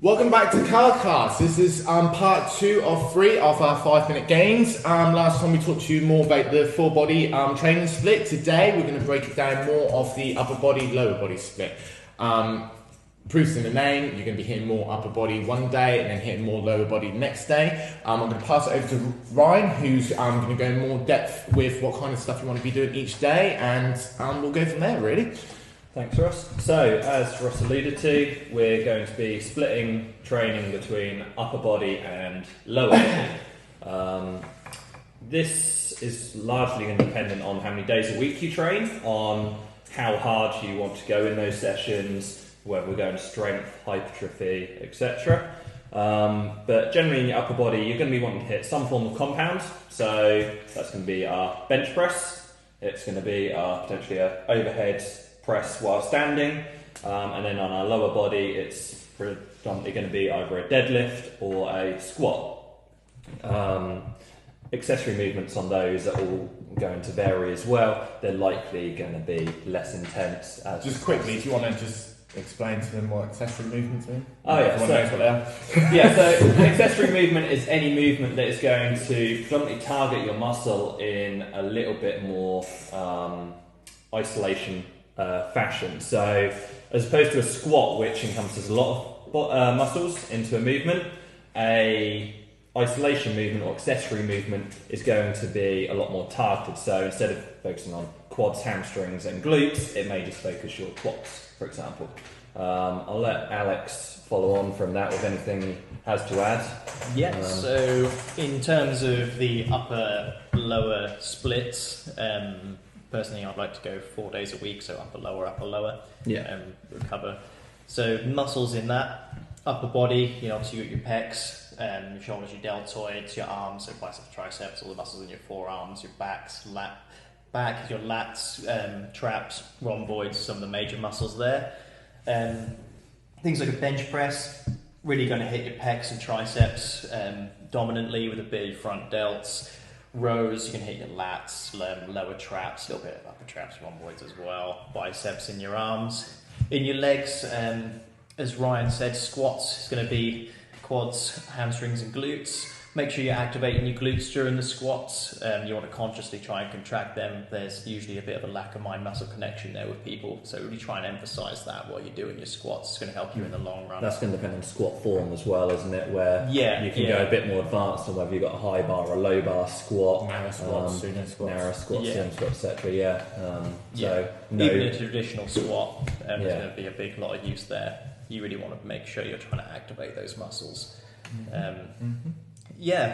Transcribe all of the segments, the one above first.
Welcome back to Curlcast. This is part 2 of 3 of our 5-minute gains. Last time we talked to you more about the full body training split. Today we're going to break it down more of the upper body, lower body split. Proofs in the name, you're going to be hitting more upper body one day and then hitting more lower body the next day. I'm going to pass it over to Ryan, who's going to go in more depth with what kind of stuff you want to be doing each day, and we'll go from there really. Thanks, Ross. So, as Ross alluded to, we're going to be splitting training between upper body and lower body. This is largely going to depend on how many days a week you train, on how hard you want to go in those sessions, whether we're going to strength, hypertrophy, etc. But generally in your upper body, you're going to be wanting to hit some form of compound. So that's going to be our bench press. It's going to be potentially an overhead press while standing, and then on our lower body it's predominantly going to be either a deadlift or a squat. Accessory movements on those are all going to vary as well. They're likely going to be less intense. Just quickly, if you want to just explain to them what accessory movements mean. Oh yeah, everyone knows what they are. Yeah, so an accessory movement is any movement that is going to predominantly target your muscle in a little bit more isolation fashion. So as opposed to a squat, which encompasses a lot of muscles into a movement, a isolation movement or accessory movement is going to be a lot more targeted. So instead of focusing on quads, hamstrings and glutes, it may just focus your quads, for example. I'll let Alex follow on from that with anything he has to add. Yeah, so in terms of the upper-lower splits, personally, I'd like to go 4 days a week, so upper, lower, recover. So muscles in that upper body, obviously you've got your pecs, your shoulders, your deltoids, your arms, so biceps, triceps, all the muscles in your forearms, your backs, back, your lats, traps, rhomboids, some of the major muscles there. Things like a bench press, really going to hit your pecs and triceps dominantly with a bit of your front delts. Rows, you can hit your lats, lower traps, a little bit of upper traps, rhomboids as well. Biceps in your arms. In your legs, as Ryan said, squats is going to be quads, hamstrings and glutes. Make sure you're activating your glutes during the squats. You want to consciously try and contract them. There's usually a bit of a lack of mind-muscle connection there with people, so really try and emphasise that while you're doing your squats. It's going to help you in the long run. That's going to depend on squat form as well, isn't it? Where you can go a bit more advanced on whether you've got a high bar or a low bar squat. Narrow squats, sumo squats. Narrow squats, sumo squats, etc. Even a traditional squat, there's going to be a big lot of use there. You really want to make sure you're trying to activate those muscles.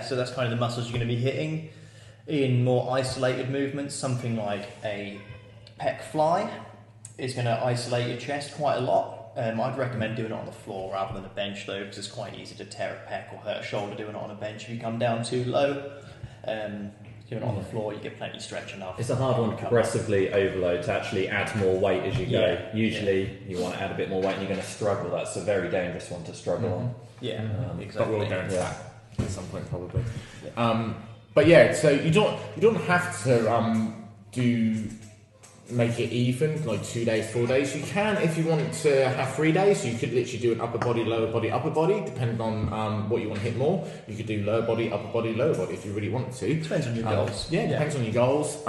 So that's kind of the muscles you're going to be hitting. In more isolated movements, something like a pec fly is going to isolate your chest quite a lot. I'd recommend doing it on the floor rather than a bench though, because it's quite easy to tear a pec or hurt a shoulder doing it on a bench if you come down too low. Doing it on the floor, you get plenty stretch enough. It's a hard one to progressively overload, to actually add more weight as you go. Usually you want to add a bit more weight and you're going to struggle. That's a very dangerous one to struggle on. Exactly. But we'll go into that at some point probably. So you don't have to make it even, like 2 days, 4 days. You can, if you want to have 3 days, you could literally do an upper body, lower body, upper body, depending on what you want to hit more. You could do lower body, upper body, lower body if you really wanted to. Depends on your goals. Depends on your goals.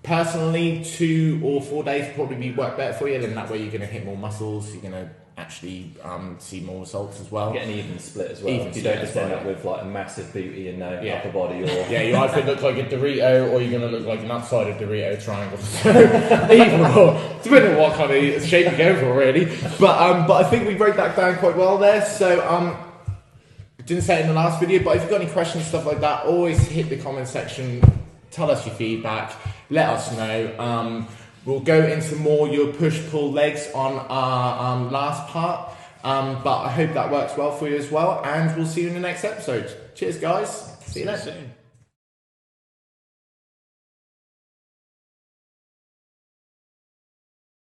Personally, 2 or 4 days would probably work better for you, then that way you're going to hit more muscles, you're going to actually see more results as well. Get an even split as well. If you don't just end up with like a massive booty and no upper body, or you either look like a Dorito or you're going to look like an upsided Dorito triangle. Either or, depending on what kind of shape you go for, really. But I think we broke that down quite well there. So didn't say it in the last video, but if you've got any questions, stuff like that, always hit the comment section. Tell us your feedback. Let us know. We'll go into more your push-pull legs on our last part, but I hope that works well for you as well, and we'll see you in the next episode. Cheers, guys. See you next soon.